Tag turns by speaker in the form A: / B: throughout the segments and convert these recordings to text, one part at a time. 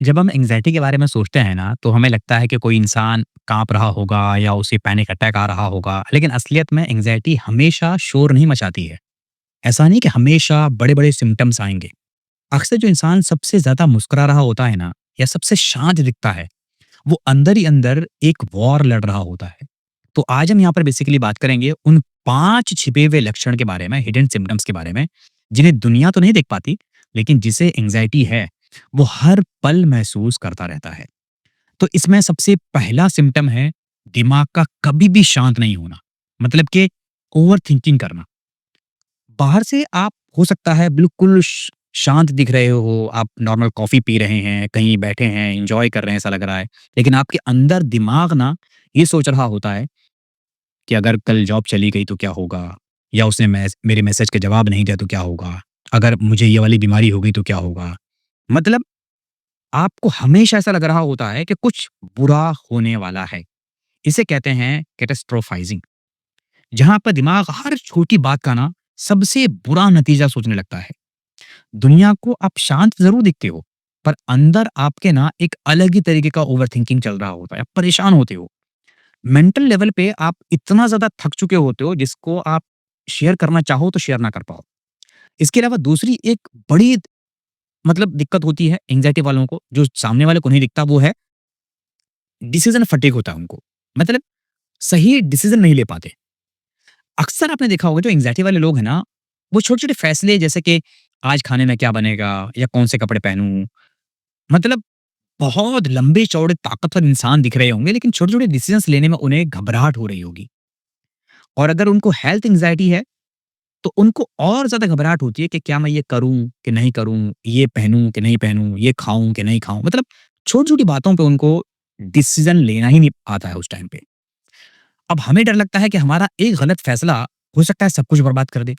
A: जब हम एंग्ज़ायटी के बारे में सोचते हैं ना, तो हमें लगता है कि कोई इंसान काँप रहा होगा या उसे पैनिक अटैक आ रहा होगा। लेकिन असलियत में एंग्ज़ायटी हमेशा शोर नहीं मचाती है। ऐसा नहीं कि हमेशा बड़े-बड़े सिम्पटम्स आएँगे। अक्सर जो इंसान सबसे ज़्यादा मुस्कुरा रहा होता है ना, या सबसे शांत दिखता है, वो अंदर ही अंदर एक वॉर लड़ रहा होता है। तो आज हम यहाँ पर बेसिकली बात करेंगे उन 5 छिपे हुए लक्षण के बारे में, हिडन सिम्पटम्स के बारे में, जिन्हें दुनिया तो नहीं देख पाती, लेकिन जिसे एंग्ज़ायटी है, वो हर पल महसूस करता रहता है। तो इसमें सबसे पहला सिम्पटम है दिमाग का कभी भी शांत नहीं होना। मतलब कि ओवरथिंकिंग करना। बाहर से आप हो सकता है बिल्कुल शांत दिख रहे हो, आप नॉर्मल कॉफ़ी पी रहे हैं, कहीं बैठे हैं, एन्जॉय कर रहे हैं ऐसा लग रहा है। लेकिन आपके अंदर दिमाग ना ये सोच रहा होता है कि अगर कल जॉब चली गई तो क्या होगा? या उसने मेरे मैसेज का जवाब नहीं दिया तो क्या होगा? अगर मुझे ये वाली बीमारी हो गई तो क्या होगा? मतलब आपको हमेशा ऐसा लग रहा होता है कि कुछ बुरा होने वाला है। इसे कहते हैं कैटास्ट्रोफाइज़िंग, जहाँ पर दिमाग हर छोटी बात का ना सबसे बुरा नतीजा सोचने लगता है। दुनिया को आप शांत ज़रूर दिखते हो, पर अंदर आपके ना एक अलग ही तरीके का ओवरथिंकिंग चल रहा होता है, आप परेशान होते हो। मेंटल लेवल पे आप इतना ज़्यादा थक चुके होते हो जिसको आप शेयर करना चाहो तो शेयर ना कर पाओ। इसके अलावा दूसरी एक बड़ी मतलब दिक्कत होती है एंग्ज़ायटी वालों को, जो सामने वाले को नहीं दिखता, वो है डिसीज़न फटीग होता है उनको। मतलब सही डिसीज़न नहीं ले पाते। अक्सर आपने देखा होगा जो एंग्ज़ायटी वाले लोग हैं ना, वो छोटे-छोटे फैसले जैसे कि आज खाने में क्या बनेगा या कौन से कपड़े पहनूँ, मतलब बहुत लंबे-चौड़े ताकतवर इंसान दिख रहे होंगे, लेकिन छोटे-छोटे डिसीज़न्स लेने में उन्हें घबराहट हो रही होगी। और अगर उनको हेल्थ एंग्ज़ायटी है, तो उनको और ज़्यादा घबराहट होती है कि क्या मैं ये करूँ कि नहीं करूँ? ये पहनूँ कि नहीं पहनूँ? ये खाऊँ कि नहीं खाऊँ? मतलब छोटी-छोटी बातों पे उनको डिसीज़न लेना ही नहीं आता है उस टाइम पे। अब हमें डर लगता है कि हमारा एक गलत फैसला हो सकता है सब कुछ बर्बाद कर दे।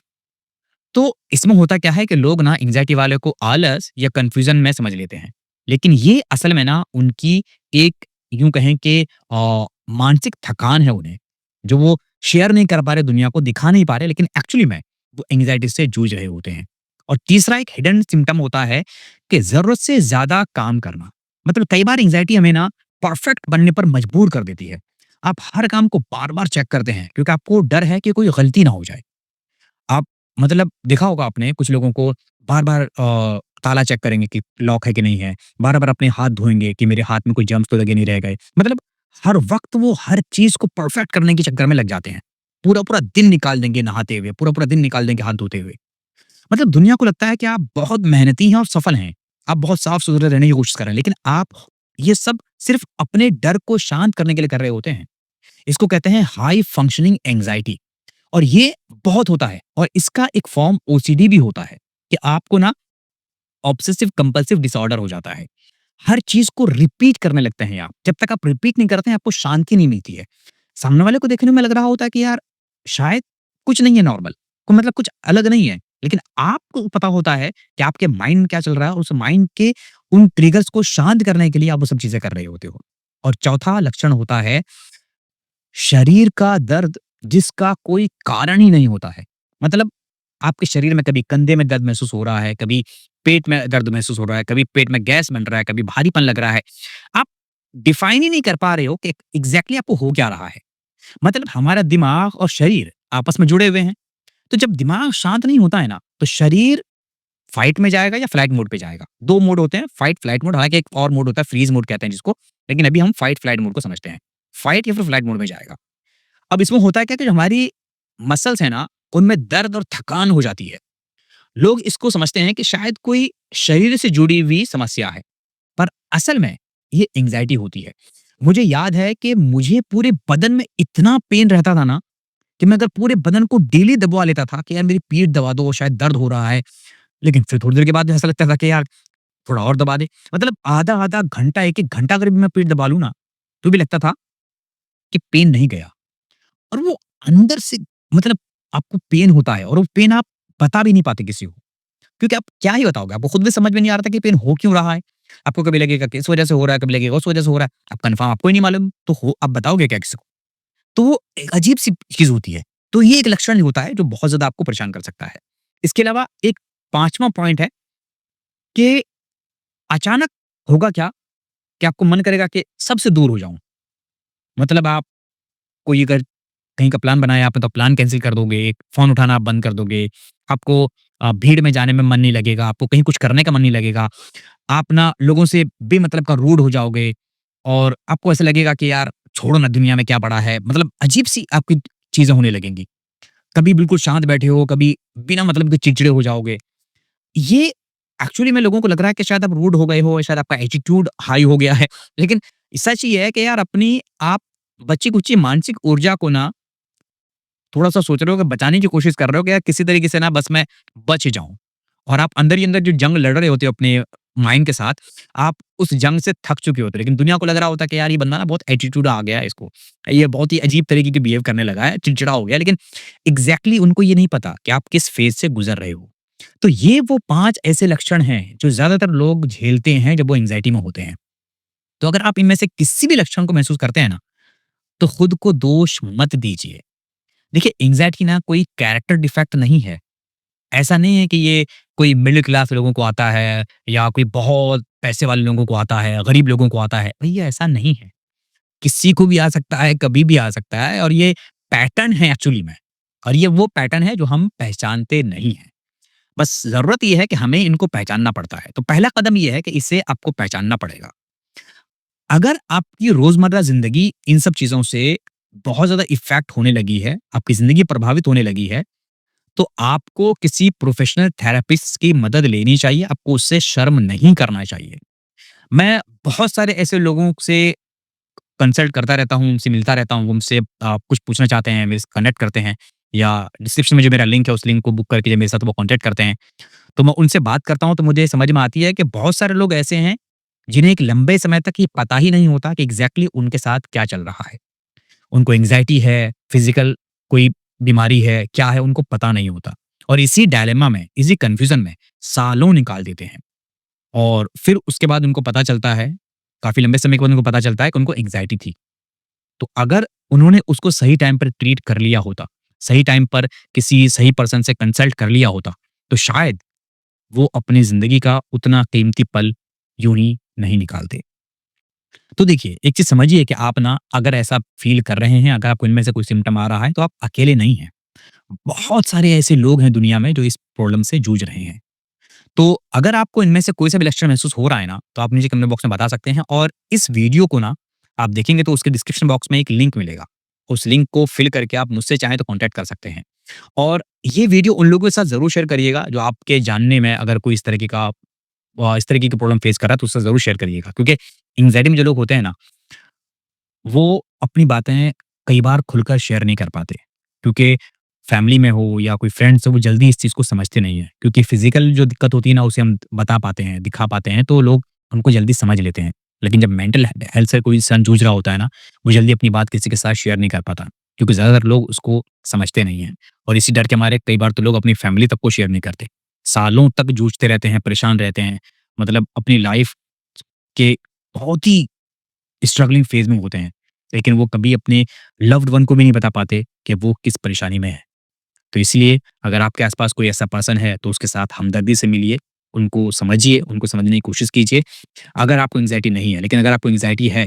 A: तो इसमें होता क्या है कि लोग ना एंग्ज़ायटी वाले को आलस या कन्फ्यूज़न में समझ लेते हैं। लेकिन ये असल में ना उनकी एक यूँ कहें कि मानसिक थकान है उन्हें, जो वो शेयर नहीं कर पा रहे, दुनिया को दिखा नहीं पा रहे, लेकिन एक्चुअली में वो एंग्ज़ायटी से जूझ रहे होते हैं। और तीसरा एक हिडन सिम्पटम होता है कि ज़रूरत से ज़्यादा काम करना। मतलब कई बार एंग्ज़ायटी हमें ना परफेक्ट बनने पर मजबूर कर देती है। आप हर काम को बार-बार चेक करते हैं क्योंकि आपको डर है कि कोई गलती ना हो जाए। आप मतलब देखा होगा आपने कुछ लोगों को बार-बार ताला चेक करेंगे कि लॉक है कि नहीं है। बार-बार अपने हाथ धोएँगे कि मेरे हाथ में कोई जर्म्स तो लगे नहीं रह गए। मतलब हर वक़्त वो हर चीज़ को परफेक्ट करने के चक्कर में लग जाते हैं। पूरा-पूरा दिन निकाल देंगे नहाते हुए, पूरा-पूरा दिन निकाल देंगे हाथ धोते हुए। मतलब दुनिया को लगता है कि आप बहुत मेहनती हैं और सफल हैं। आप बहुत साफ-सुथरे रहने की कोशिश कर रहे हैं, लेकिन आप ये सब सिर्फ़ अपने डर को शांत करने के लिए कर रहे होते हैं। इसको कहते हैं हाई फंक्शनिंग एंग्ज़ायटी। और ये बहुत होता है और इसका एक फॉर्म ओसीडी भी होता है कि आपको ना ऑब्सेसिव कंपल्सिव डिसऑर्डर हो जाता है। हर चीज़ को रिपीट करने लगते हैं आप। जब तक आप रिपीट नहीं करते हैं, आपको शांति नहीं मिलती है। सामने वाले को देखने में लग रहा होता है कि यार शायद कुछ नहीं है नॉर्मल, को मतलब कुछ अलग नहीं है। लेकिन आपको पता होता है कि आपके माइंड में क्या चल रहा है और उस माइंड के उन ट्रिगर्स को शांत करने के लिए आप वो सब चीज़ें कर रहे होते हो। और चौथा लक्षण होता है शरीर का दर्द जिसका कोई कारण ही नहीं होता है। मतलब आपके शरीर में कभी कंधे में दर्द महसूस हो रहा है, कभी पेट में दर्द महसूस हो रहा है, कभी पेट में गैस बन रहा है, कभी भारीपन लग रहा है। आप डिफाइन ही नहीं कर पा रहे हो कि एग्ज़ैक्टली आपको हो क्या रहा है। मतलब हमारा दिमाग और शरीर आपस में जुड़े हुए हैं। तो जब दिमाग शांत नहीं होता है ना, तो शरीर फाइट में जाएगा या फ्लाइट मोड पे जाएगा। 2 मोड होते हैं, फाइट, फ्लाइट मोड। हालाँकि एक और मोड होता है फ्रीज़ मोड कहते हैं जिसको, लेकिन अभी हम फाइट, फ्लाइट मोड को समझते हैं। फाइट या फिर फ्लाइट मोड में जाएगा। अब इसमें होता है क्या कि जो हमारी मसल्स हैं ना, उनमें दर्द और थकान हो जाती है। लोग इसको समझते हैं कि शायद कोई शरीर से जुड़ी हुई समस्या है, पर असल में ये एंग्ज़ायटी होती है। मुझे याद है कि मुझे पूरे बदन में इतना पेन रहता था ना, कि मैं अगर पूरे बदन को डेली दबवा लेता था कि यार मेरी पीठ दबा दो, शायद दर्द हो रहा है। लेकिन फिर थोड़ी देर के बाद ऐसा लगता था कि यार थोड़ा और दबा दे। मतलब आधा-आधा घंटा, 1-1 घंटा अगर भी मैं पीठ दबा लूँ ना, तो भी लगता था कि पेन नहीं गया। और वो अंदर से मतलब आपको पेन होता है और वो पेन आप बता भी नहीं पाते किसी को। क्योंकि आप क्या ही बताओगे? आपको खुद भी समझ में नहीं आ रहा था कि पेन हो क्यों रहा है? आपको कभी लगेगा कि इस वजह से हो रहा है, कभी लगेगा उस वजह से हो रहा है। अब कन्फर्म आपको ही नहीं मालूम, तो हो आप बताओगे क्या किसी को? तो वो एक अजीब-सी चीज़ होती है। तो ये एक लक्षण होता है जो बहुत ज़्यादा आपको परेशान कर सकता है। इसके अलावा एक 5वां पॉइंट है कि अचानक होगा क्या कि आपको मन करेगा कि सबसे दूर हो जाऊँ। मतलब आप कोई अगर कहीं का प्लान बनाया आपने तो प्लान कैंसल कर दोगे, फ़ोन उठाना आप बंद कर दोगे, आपको भीड़ में जाने में मन नहीं लगेगा, आपको कहीं कुछ करने का मन नहीं लगेगा, आप ना लोगों से बेमतलब का रूड हो जाओगे और आपको ऐसा लगेगा कि यार छोड़ो ना दुनिया में क्या पड़ा है, मतलब अजीब-सी आपकी चीज़ें होने लगेंगी। कभी बिल्कुल शांत बैठे हो, कभी बिना मतलब के चिड़चिड़े हो जाओगे। ये एक्चुअली में लोगों को लग रहा है कि शायद आप रूड हो गए हो, शायद आपका एटीट्यूड हाई हो गया है, लेकिन सच ये है कि यार अपनी आप बची-खुची मानसिक ऊर्जा को ना थोड़ा-सा सोच रहे हो कि बचाने की कोशिश कर रहे हो कि यार किसी तरीके से ना बस मैं बच जाऊँ। और आप अंदर ही अंदर जो जंग लड़ रहे होते हो अपने माइंड के साथ, आप उस जंग से थक चुके होते हो। लेकिन दुनिया को लग रहा होता है कि यार ये बंदा ना बहुत एटीट्यूड आ गया है इसको। ये बहुत ही अजीब तरीके की बिहेव करने लगा है, चिड़चिड़ा हो गया है। लेकिन एग्ज़ैक्टली उनको ये नहीं पता कि आप किस फ़ेज़ से गुज़र रहे हो। तो ये वो 5 ऐसे लक्षण हैं जो ज़्यादातर लोग झेलते हैं जब वो एंग्ज़ायटी में होते हैं। तो अगर आप इनमें से किसी भी लक्षण को महसूस करते हैं ना, तो खुद को दोष मत दीजिए। देखिए एंग्ज़ायटी ना कोई कैरेक्टर डिफेक्ट नहीं है। ऐसा नहीं है कि ये कोई मिडल क्लास लोगों को आता है या कोई बहुत पैसे वाले लोगों को आता है, गरीब लोगों को आता है। भैया ऐसा नहीं है। किसी को भी आ सकता है, कभी भी आ सकता है और ये पैटर्न है एक्चुअली में। और ये वो पैटर्न है जो हम पहचानते नहीं हैं। बस ज़रूरत ये है कि हमें इनको पहचानना पड़ता है। तो पहला कदम ये है कि इसे आपको पहचानना पड़ेगा। अगर आपकी रोज़मर्रा ज़िंदगी इन सब चीज़ों से बहुत ज़्यादा इफ़ेक्ट होने लगी है, आपकी ज़िंदगी प्रभावित होने लगी है, तो आपको किसी प्रोफ़ेशनल थेरेपिस्ट की मदद लेनी चाहिए, आपको उससे शर्म नहीं करना चाहिए। मैं बहुत सारे ऐसे लोगों से कंसल्ट करता रहता हूँ, उनसे मिलता रहता हूँ, उनसे कुछ पूछना चाहते हैं, मेरे से कनेक्ट करते हैं या डिस्क्रिप्शन में जो मेरा लिंक है, उस लिंक को बुक करके जब मेरे साथ वो कॉन्टैक्ट करते हैं, तो मैं उनसे बात करता हूँ, तो मुझे समझ में आती है कि बहुत सारे लोग ऐसे हैं, जिन्हें एक लंबे समय तक ये पता ही नहीं होता कि एग्ज़ैक्टली उनके साथ क्या चल रहा है। उनको एंग्ज़ायटी है, फिज़िकल कोई बीमारी है, क्या है, उनको पता नहीं होता और इसी डायलेमा में, इसी कन्फ्यूज़न में सालों निकाल देते हैं और फिर उसके बाद उनको पता चलता है, काफ़ी लंबे समय के बाद उनको पता चलता है कि उनको एंग्ज़ायटी थी। तो अगर उन्होंने उसको सही टाइम पर ट्रीट कर लिया होता, सही टाइम पर किसी सही पर्सन से कंसल्ट कर लिया होता, तो शायद वो अपनी ज़िंदगी का उतना कीमती पल यूँ ही नहीं निकालते। तो देखिए, एक चीज़ समझिए कि आप ना अगर ऐसा फ़ील कर रहे हैं, अगर आपको इनमें से कोई सिम्पटम आ रहा है, तो आप अकेले नहीं हैं। बहुत सारे ऐसे लोग हैं दुनिया में जो इस प्रॉब्लम से जूझ रहे हैं। तो अगर आपको इनमें से कोई सा भी लक्षण महसूस हो रहा है ना, तो आप नीचे कमेंट बॉक्स में बता सकते हैं और इस वीडियो को ना आप देखेंगे तो उसके डिस्क्रिप्शन बॉक्स में एक लिंक मिलेगा। उस लिंक को फ़िल करके आप मुझसे चाहें तो कॉन्टैक्ट कर सकते हैं। और ये वीडियो उन लोगों के साथ ज़रूर शेयर करिएगा जो आपके जानने में अगर कोई इस तरीके का इस तरीके की प्रॉब्लम फेस कर रहा है तो उससे ज़रूर शेयर करिएगा। क्योंकि एंग्ज़ायटी में जो लोग होते हैं ना वो अपनी बातें कई बार खुलकर शेयर नहीं कर पाते क्योंकि फैमिली में हो या कोई फ्रेंड्स हो वो जल्दी इस चीज़ को समझते नहीं हैं क्योंकि फिजिकल जो दिक्कत होती है ना उसे हम बता पाते हैं दिखा पाते हैं तो लोग उनको जल्दी समझ लेते हैं लेकिन जब मेंटल हेल्थ से कोई इंसान जूझ रहा होता है ना वो जल्दी अपनी बात किसी के साथ शेयर नहीं कर पाता क्योंकि ज़्यादातर लोग उसको समझते नहीं हैं और इसी डर के मारे कई बार तो लोग अपनी फैमिली तक को शेयर नहीं करते सालों तक जूझते रहते हैं परेशान रहते हैं मतलब अपनी लाइफ के बहुत ही स्ट्रगलिंग फेज में होते हैं, लेकिन वो कभी अपने लव्ड वन को भी नहीं बता पाते कि वो किस परेशानी में है। तो इसलिए अगर आपके आस-पास कोई ऐसा पर्सन है, तो उसके साथ हमदर्दी से मिलिए, उनको समझिए, उनको समझने की कोशिश कीजिए। अगर आपको एंग्ज़ायटी नहीं है, लेकिन अगर आपको एंग्ज़ायटी है,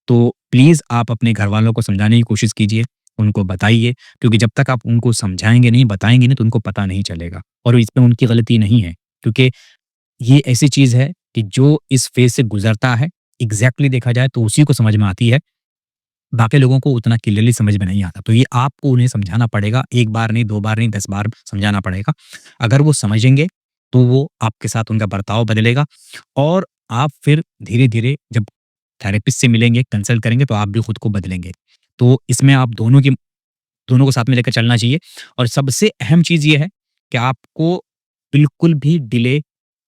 A: तो प्लीज़ आप अपने घरवालों को समझाने की कोशिश कीजिए, उनको बताइए, क्योंकि जब तक आप उनको समझाएँगे नहीं, बताएँगे नहीं, तो उनको पता नहीं चलेगा और इसमें उनकी गलती नहीं है, क्योंकि ये ऐसी चीज़ है कि जो इस फेज़ से गुज़रता है, एग्ज़ैक्टली देखा जाए तो उसी को समझ में आती है। बाकी लोगों को उतना क्लियरली समझ में नहीं आता। तो ये आपको उन्हें समझाना पड़ेगा, 1 बार नहीं, 2 बार नहीं, 10 बार समझाना पड़ेगा। अगर वो समझेंगे, तो वो आपके साथ उनका बर्ताव बदलेगा और आप फिर धीरे-धीरे जब थेरेपिस्ट से मिलेंगे, कंसल्ट करेंगे, तो आप भी खुद को बदलेंगे। तो इसमें आप दोनों को साथ में लेकर चलना चाहिए और सबसे अहम चीज़ ये है कि आपको बिल्कुल भी डिले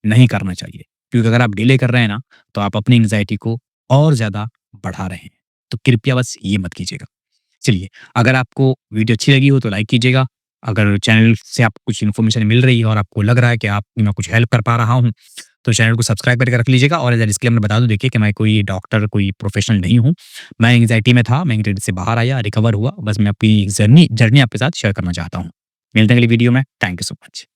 A: नहीं करना चाहिए। क्योंकि अगर आप डिले कर रहे हैं ना, तो आप अपनी एंग्ज़ायटी को और ज़्यादा बढ़ा रहे हैं। तो कृपया बस ये मत कीजिएगा। चलिए, अगर आपको वीडियो अच्छी लगी हो तो लाइक कीजिएगा। अगर चैनल से आपको कुछ इन्फॉर्मेशन मिल रही है और आपको लग रहा है कि आप मैं कुछ हेल्प कर पा रहा हूँ, तो चैनल को सब्सक्राइब करके रख लीजिएगा और एज़ अ डिस्क्लेमर बता दूँ देखिए कि मैं कोई डॉक्टर, कोई प्रोफ़ेशनल नहीं हूँ। मैं एंग्ज़ायटी में था, मैं एंग्ज़ायटी से बाहर आया, रिकवर हुआ। बस मैं अपनी जर्नी जर्नी आपके साथ शेयर करना चाहता हूँ। मिलते हैं अगली वीडियो में। Thank you so much.